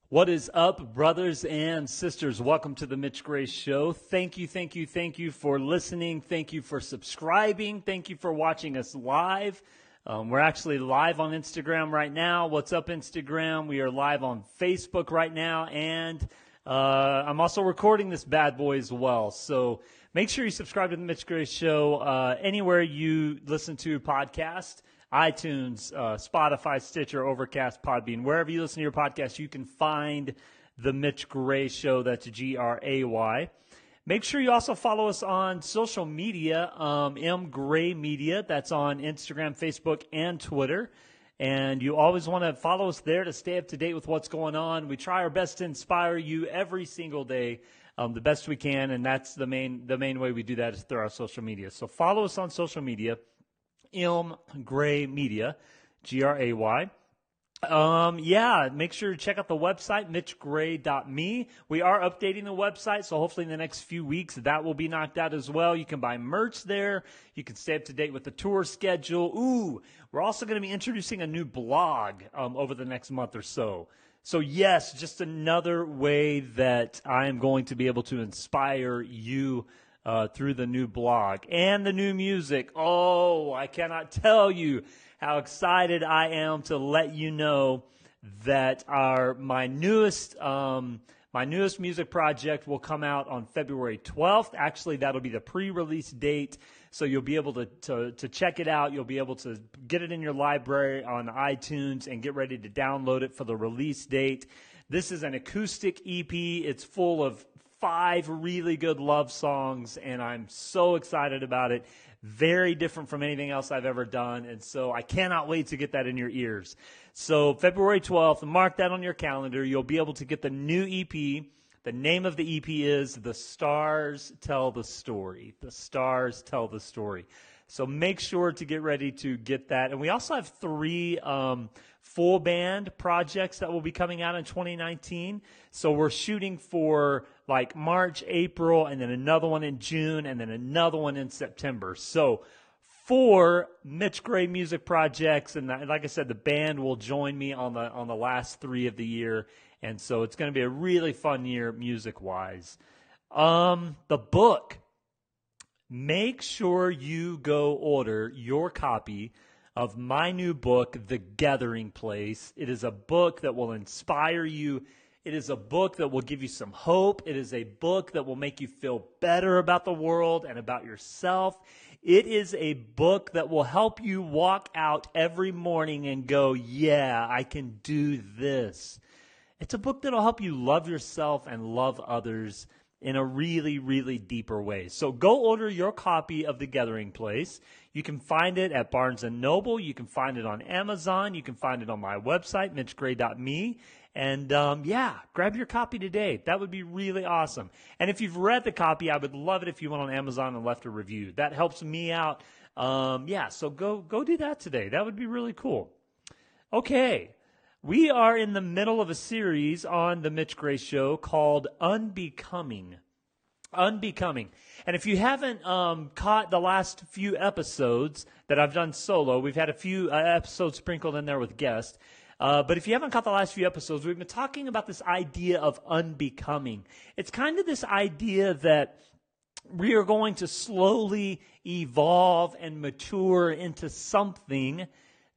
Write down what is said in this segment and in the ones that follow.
What is up, brothers and sisters? Welcome to the Mitch Gray Show. Thank you for listening. Thank you for subscribing. Thank you for watching us live. We're actually live on Instagram right now. What's up, Instagram? We are live on Facebook right now, and I'm also recording this bad boy as well. So make sure you subscribe to the Mitch Gray Show anywhere you listen to podcasts. iTunes, Spotify, Stitcher, Overcast, Podbean. Wherever you listen to your podcast, you can find the Mitch Gray Show. That's Gray. Make sure you also follow us on social media, M Gray Media. That's on Instagram, Facebook, and Twitter. And you always want to follow us there to stay up to date with what's going on. We try our best to inspire you every single day, the best we can, and that's the main way we do that is through our social media. So follow us on social media. M Gray Media, Gray. Make sure to check out the website, mitchgray.me. We are updating the website, so hopefully in the next few weeks that will be knocked out as well. You can buy merch there. You can stay up to date with the tour schedule. Ooh, we're also going to be introducing a new blog over the next month or so. So yes, just another way that I am going to be able to inspire you through the new blog and the new music. Oh, I cannot tell you how excited I am to let you know that my newest music project will come out on February 12th. Actually, that'll be the pre-release date, so you'll be able to check it out. You'll be able to get it in your library on iTunes and get ready to download it for the release date. This is an acoustic EP. It's full of 5 really good love songs, and I'm so excited about it. Very different from anything else I've ever done, and so I cannot wait to get that in your ears. So February 12th, mark that on your calendar. You'll be able to get the new EP. The name of the EP is The Stars Tell the Story. The Stars Tell the Story. So make sure to get ready to get that. And we also have 3 full band projects that will be coming out in 2019. So we're shooting for like March, April, and then another one in June, and then another one in September. So 4 Mitch Gray music projects, and like I said, the band will join me on the last 3 of the year. And so it's going to be a really fun year music-wise. The book. Make sure you go order your copy of my new book, The Gathering Place. It is a book that will inspire you. It is a book that will give you some hope. It is a book that will make you feel better about the world and about yourself. It is a book that will help you walk out every morning and go, yeah, I can do this. It's a book that will help you love yourself and love others in a really, really deeper way. So go order your copy of The Gathering Place. You can find it at Barnes & Noble. You can find it on Amazon. You can find it on my website, mitchgray.me. And grab your copy today. That would be really awesome. And if you've read the copy, I would love it if you went on Amazon and left a review. That helps me out. So go do that today. That would be really cool. Okay. We are in the middle of a series on the Mitch Gray Show called Unbecoming. Unbecoming. And if you haven't caught the last few episodes that I've done solo, we've had a few episodes sprinkled in there with guests. But if you haven't caught the last few episodes, we've been talking about this idea of unbecoming. It's kind of this idea that we are going to slowly evolve and mature into something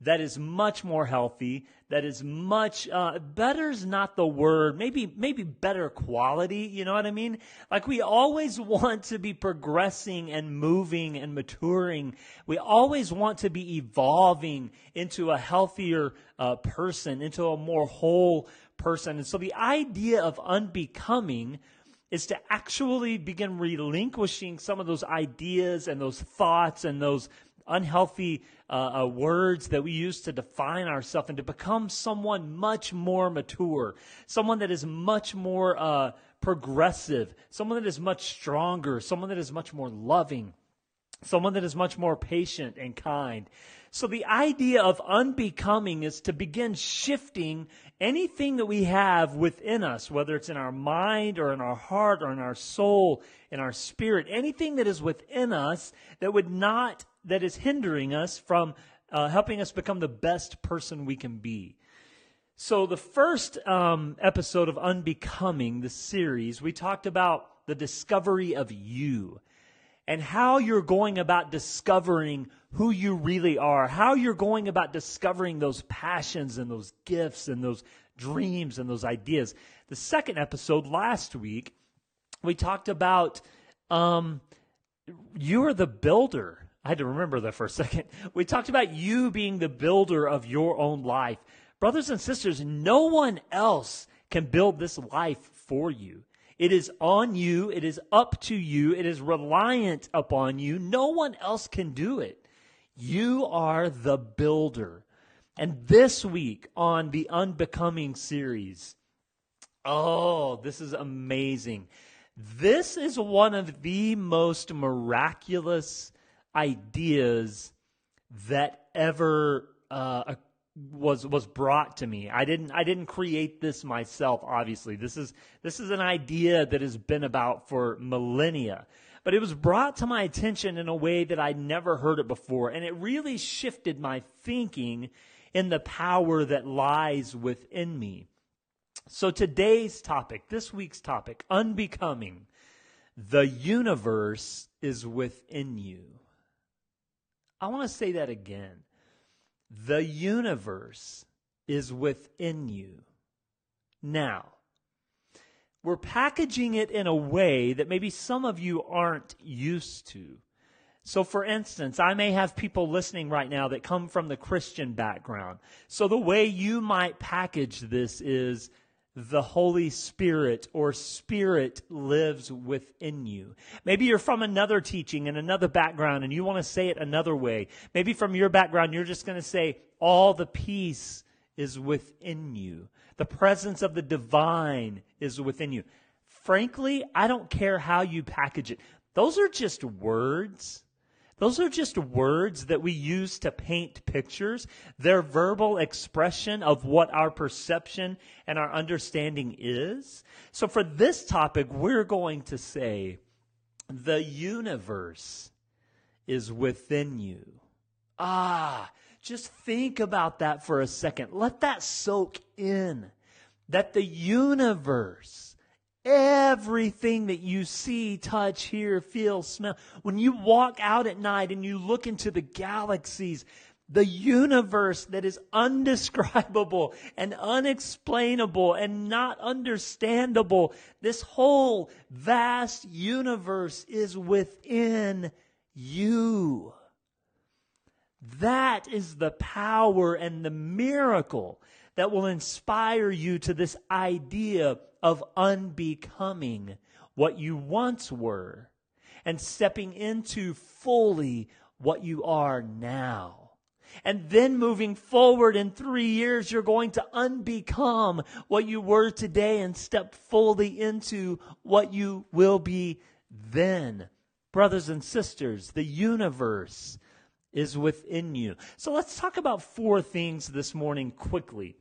that is much more healthy, that is much, better is not the word, maybe better quality, you know what I mean? Like we always want to be progressing and moving and maturing. We always want to be evolving into a healthier person, into a more whole person. And so the idea of unbecoming is to actually begin relinquishing some of those ideas and those thoughts and those unhealthy words that we use to define ourselves and to become someone much more mature, someone that is much more progressive, someone that is much stronger, someone that is much more loving, someone that is much more patient and kind. So the idea of unbecoming is to begin shifting anything that we have within us, whether it's in our mind or in our heart or in our soul, in our spirit, anything that is within us that is hindering us from helping us become the best person we can be. So the first episode of Unbecoming, the series, we talked about the discovery of you and how you're going about discovering who you really are, how you're going about discovering those passions and those gifts and those dreams and those ideas. The second episode last week, we talked about you are the builder. I had to remember that for a second. We talked about you being the builder of your own life. Brothers and sisters, no one else can build this life for you. It is on you. It is up to you. It is reliant upon you. No one else can do it. You are the builder. And this week on the Unbecoming series, this is amazing. This is one of the most miraculous ideas that ever was brought to me. I didn't create this myself, obviously. This is an idea that has been about for millennia. But it was brought to my attention in a way that I'd never heard it before, and it really shifted my thinking in the power that lies within me. So today's topic, this week's topic, Unbecoming, the universe is within you. I want to say that again. The universe is within you. Now, we're packaging it in a way that maybe some of you aren't used to. So, for instance, I may have people listening right now that come from the Christian background. So the way you might package this is the Holy Spirit or Spirit lives within you. Maybe you're from another teaching and another background and you want to say it another way. Maybe from your background you're just going to say all the peace is within you. The presence of the divine is within you. Frankly, I don't care how you package it. Those are just words. Those are just words that we use to paint pictures. They're verbal expression of what our perception and our understanding is. So for this topic, we're going to say, the universe is within you. Just think about that for a second. Let that soak in. That the universe, everything that you see, touch, hear, feel, smell. When you walk out at night and you look into the galaxies, the universe that is undescribable and unexplainable and not understandable, this whole vast universe is within you. That is the power and the miracle that will inspire you to this idea of unbecoming what you once were and stepping into fully what you are now. And then moving forward in 3 years, you're going to unbecome what you were today and step fully into what you will be then. Brothers and sisters, the universe is within you. So let's talk about 4 things this morning quickly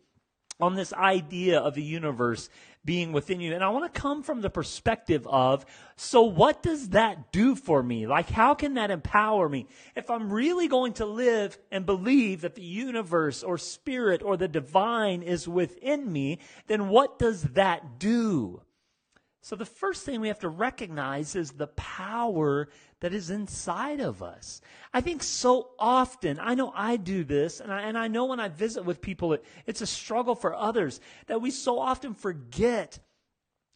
on this idea of the universe being within you. And I want to come from the perspective of, so what does that do for me? Like, how can that empower me? If I'm really going to live and believe that the universe or spirit or the divine is within me, then what does that do? So the first thing we have to recognize is the power that is inside of us. I think so often, I know I do this, and I know when I visit with people, it's a struggle for others, that we so often forget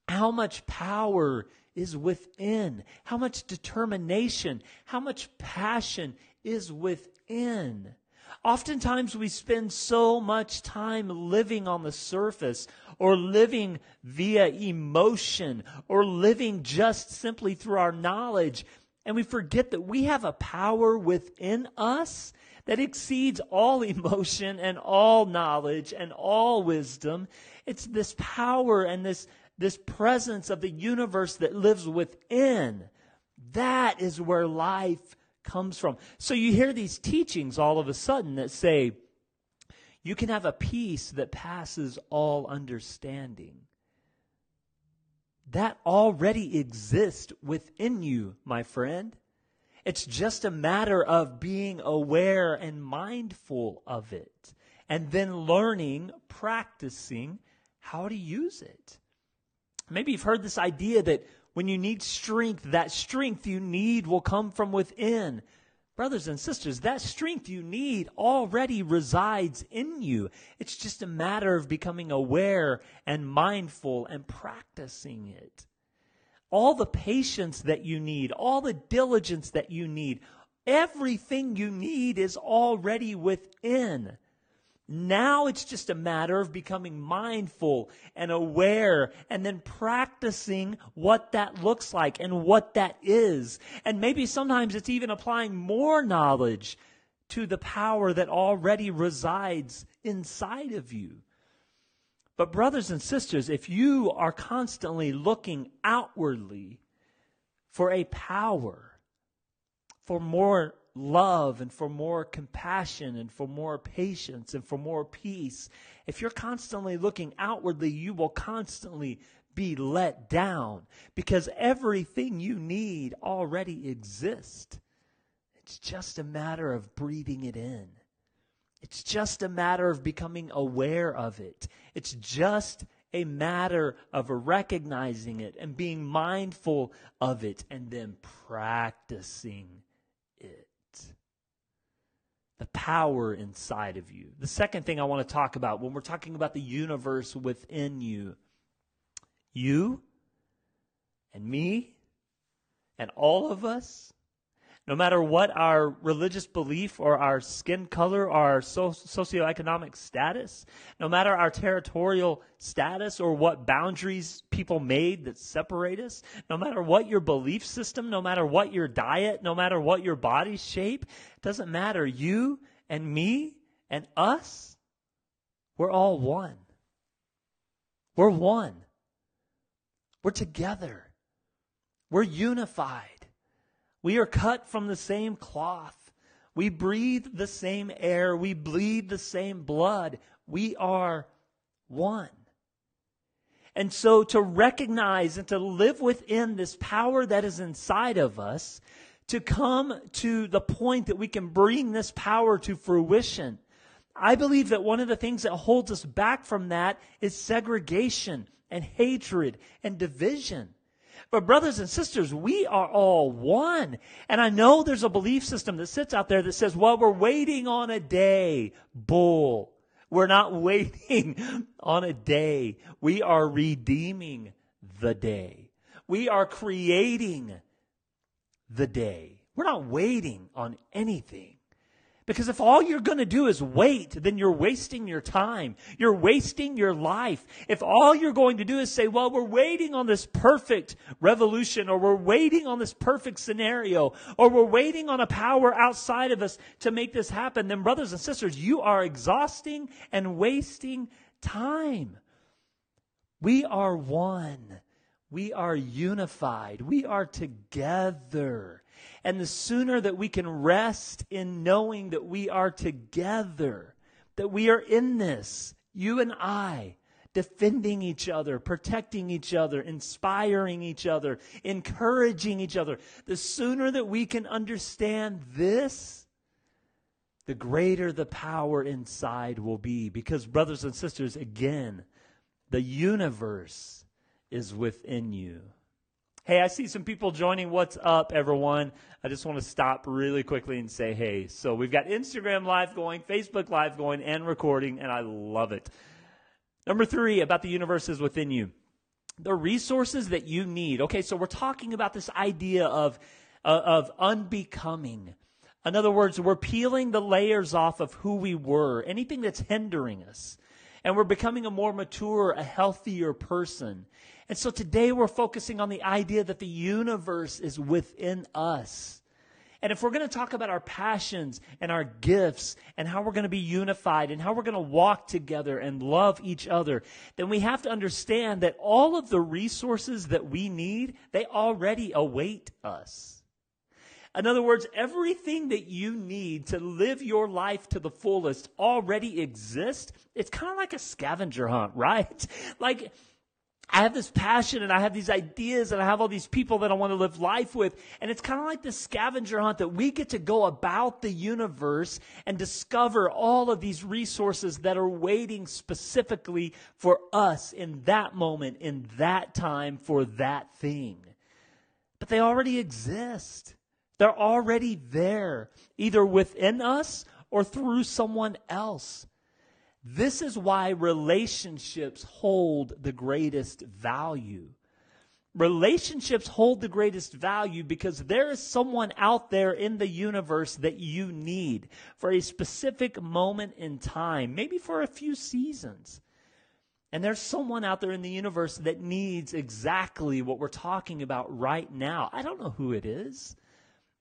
how much power is within, how much determination, how much passion is within. Oftentimes we spend so much time living on the surface or living via emotion or living just simply through our knowledge, and we forget that we have a power within us that exceeds all emotion and all knowledge and all wisdom. It's this power and this presence of the universe that lives within. That is where life comes from. So you hear these teachings all of a sudden that say, you can have a peace that passes all understanding. That already exists within you, my friend. It's just a matter of being aware and mindful of it and then learning, practicing how to use it. Maybe you've heard this idea that when you need strength, that strength you need will come from within. Brothers and sisters, that strength you need already resides in you. It's just a matter of becoming aware and mindful and practicing it. All the patience that you need, all the diligence that you need, everything you need is already within. Now it's just a matter of becoming mindful and aware and then practicing what that looks like and what that is. And maybe sometimes it's even applying more knowledge to the power that already resides inside of you. But brothers and sisters, if you are constantly looking outwardly for a power, for more love and for more compassion and for more patience and for more peace, if you're constantly looking outwardly, you will constantly be let down because everything you need already exists. It's just a matter of breathing it in. It's just a matter of becoming aware of it. It's just a matter of recognizing it and being mindful of it and then practicing it. The power inside of you. The second thing I want to talk about when we're talking about the universe within you, you and me and all of us, no matter what our religious belief or our skin color or our socioeconomic status, no matter our territorial status or what boundaries people made that separate us, no matter what your belief system, no matter what your diet, no matter what your body shape, it doesn't matter. You and me and us, we're all one. We're one. We're together. We're unified. We are cut from the same cloth. We breathe the same air. We bleed the same blood. We are one. And so to recognize and to live within this power that is inside of us, to come to the point that we can bring this power to fruition, I believe that one of the things that holds us back from that is segregation and hatred and division. But brothers and sisters, we are all one. And I know there's a belief system that sits out there that says, well, we're waiting on a day. Bull. We're not waiting on a day. We are redeeming the day. We are creating the day. We're not waiting on anything. Because if all you're going to do is wait, then you're wasting your time. You're wasting your life. If all you're going to do is say, well, we're waiting on this perfect revolution, or we're waiting on this perfect scenario, or we're waiting on a power outside of us to make this happen, then brothers and sisters, you are exhausting and wasting time. We are one. We are unified. We are together. And the sooner that we can rest in knowing that we are together, that we are in this, you and I, defending each other, protecting each other, inspiring each other, encouraging each other, the sooner that we can understand this, the greater the power inside will be. Because, brothers and sisters, again, the universe is within you. Hey, I see some people joining. What's up, everyone? I just want to stop really quickly and say, hey, so we've got Instagram Live going, Facebook Live going, and recording, and I love it. Number 3, about the universe is within you. The resources that you need. Okay, so we're talking about this idea of unbecoming. In other words, we're peeling the layers off of who we were, anything that's hindering us. And we're becoming a more mature, a healthier person. And so today we're focusing on the idea that the universe is within us. And if we're going to talk about our passions and our gifts and how we're going to be unified and how we're going to walk together and love each other, then we have to understand that all of the resources that we need, they already await us. In other words, everything that you need to live your life to the fullest already exists. It's kind of like a scavenger hunt, right? Like, I have this passion and I have these ideas and I have all these people that I want to live life with. And it's kind of like this scavenger hunt that we get to go about the universe and discover all of these resources that are waiting specifically for us in that moment, in that time, for that thing. But they already exist. They're already there, either within us or through someone else. This is why relationships hold the greatest value. Relationships hold the greatest value because there is someone out there in the universe that you need for a specific moment in time, maybe for a few seasons. And there's someone out there in the universe that needs exactly what we're talking about right now. I don't know who it is.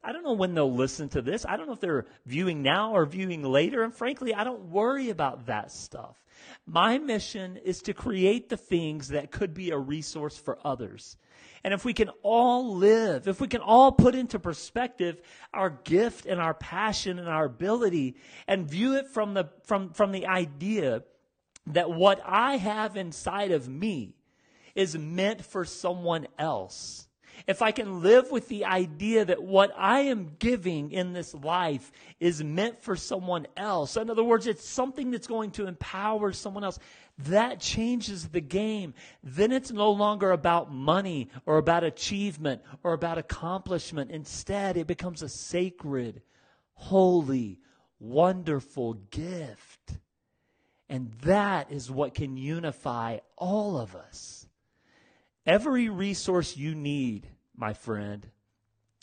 I don't know when they'll listen to this. I don't know if they're viewing now or viewing later. And frankly, I don't worry about that stuff. My mission is to create the things that could be a resource for others. And if we can all live, if we can all put into perspective our gift and our passion and our ability and view it from the idea that what I have inside of me is meant for someone else. If I can live with the idea that what I am giving in this life is meant for someone else, in other words, it's something that's going to empower someone else, that changes the game. Then it's no longer about money or about achievement or about accomplishment. Instead, it becomes a sacred, holy, wonderful gift. And that is what can unify all of us. Every resource you need, my friend,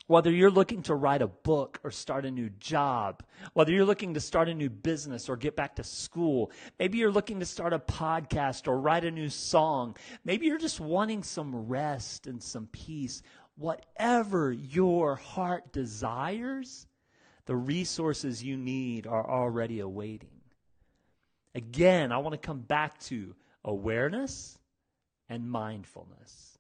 whether you're looking to write a book or start a new job, whether you're looking to start a new business or get back to school, maybe you're looking to start a podcast or write a new song, maybe you're just wanting some rest and some peace, whatever your heart desires, the resources you need are already awaiting. Again, I want to come back to awareness and mindfulness.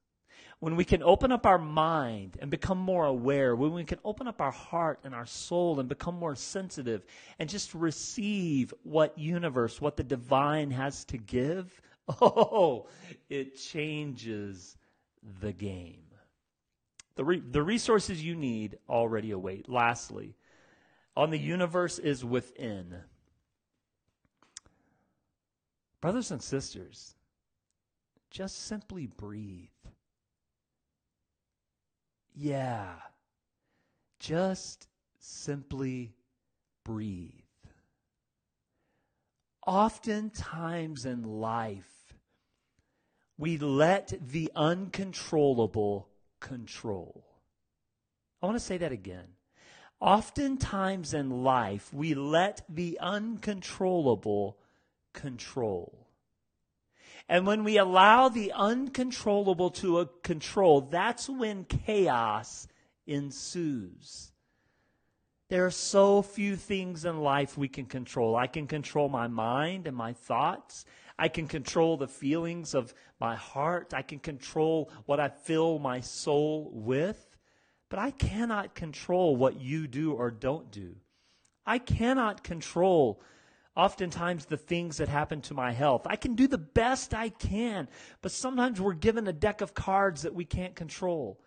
When we can open up our mind and become more aware, when we can open up our heart and our soul and become more sensitive and just receive what universe, what the divine has to give, it changes the game. The resources you need already await. Lastly, on the universe is within. Brothers and sisters, just simply breathe. Yeah, just simply breathe. Oftentimes in life, we let the uncontrollable control. I want to say that again. Oftentimes in life, we let the uncontrollable control. And when we allow the uncontrollable to control, that's when chaos ensues. There are so few things in life we can control. I can control my mind and my thoughts. I can control the feelings of my heart. I can control what I fill my soul with. But I cannot control what you do or don't do. I cannot control oftentimes the things that happen to my health. I can do the best I can, but sometimes we're given a deck of cards that we can't control.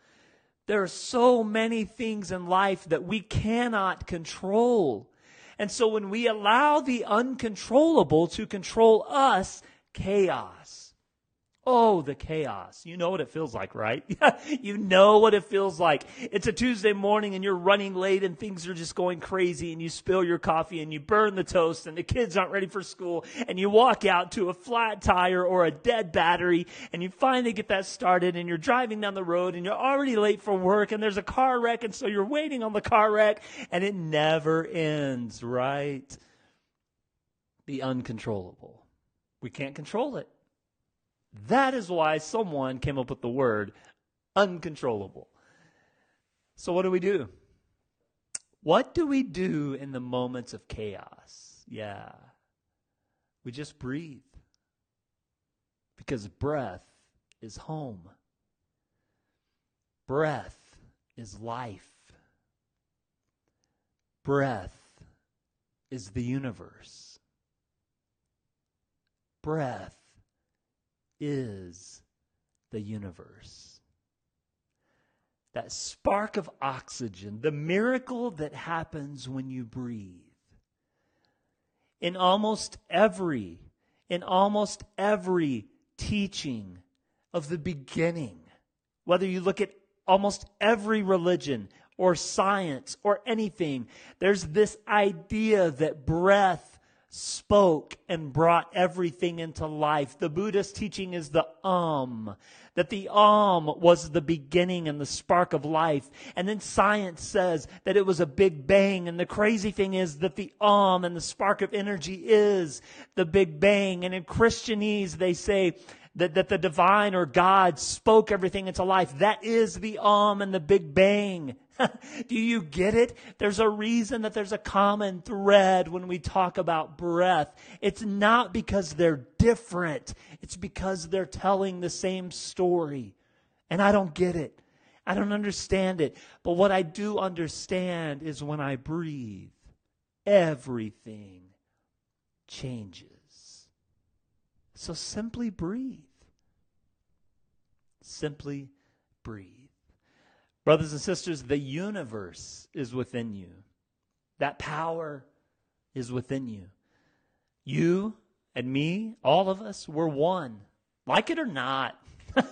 There are so many things in life that we cannot control. And so when we allow the uncontrollable to control us, chaos. Oh, the chaos. You know what it feels like, right? You know what it feels like. It's a Tuesday morning and you're running late and things are just going crazy and you spill your coffee and you burn the toast and the kids aren't ready for school and you walk out to a flat tire or a dead battery and you finally get that started and you're driving down the road and you're already late for work and there's a car wreck and so you're waiting on the car wreck and it never ends, right? The uncontrollable. We can't control it. That is why someone came up with the word uncontrollable. So what do we do? What do we do in the moments of chaos? Yeah. We just breathe. Because breath is home. Breath is life. Breath is the universe. Breath is the universe. That spark of oxygen, the miracle that happens when you breathe. In almost every teaching of the beginning, whether you look at almost every religion or science or anything, there's this idea that breath spoke and brought everything into life. The Buddhist teaching is the that the was the beginning and the spark of life. And then science says that it was a big bang. And the crazy thing is that the and the spark of energy is the big bang. And in Christianese, they say that the divine or God spoke everything into life. That is the and the big bang. Do you get it? There's a reason that there's a common thread when we talk about breath. It's not because they're different. It's because they're telling the same story. And I don't get it. I don't understand it. But what I do understand is when I breathe, everything changes. So simply breathe. Simply breathe. Brothers and sisters, the universe is within you. That power is within you. You and me, all of us, we're one. Like it or not.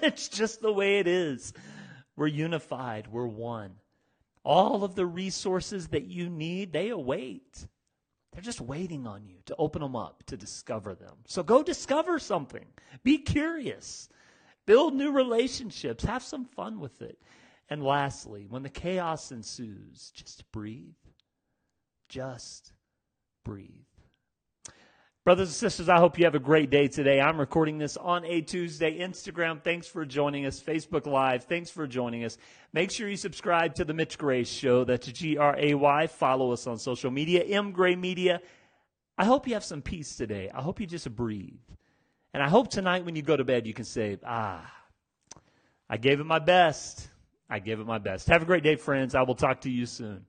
It's just the way it is. We're unified. We're one. All of the resources that you need, they await. They're just waiting on you to open them up, to discover them. So go discover something. Be curious. Build new relationships. Have some fun with it. And lastly, when the chaos ensues, just breathe. Just breathe. Brothers and sisters, I hope you have a great day today. I'm recording this on a Tuesday. Instagram, thanks for joining us. Facebook Live, thanks for joining us. Make sure you subscribe to The Mitch Gray Show. That's Gray. Follow us on social media, M Gray Media. I hope you have some peace today. I hope you just breathe. And I hope tonight when you go to bed, you can say, I gave it my best. I gave it my best. Have a great day, friends. I will talk to you soon.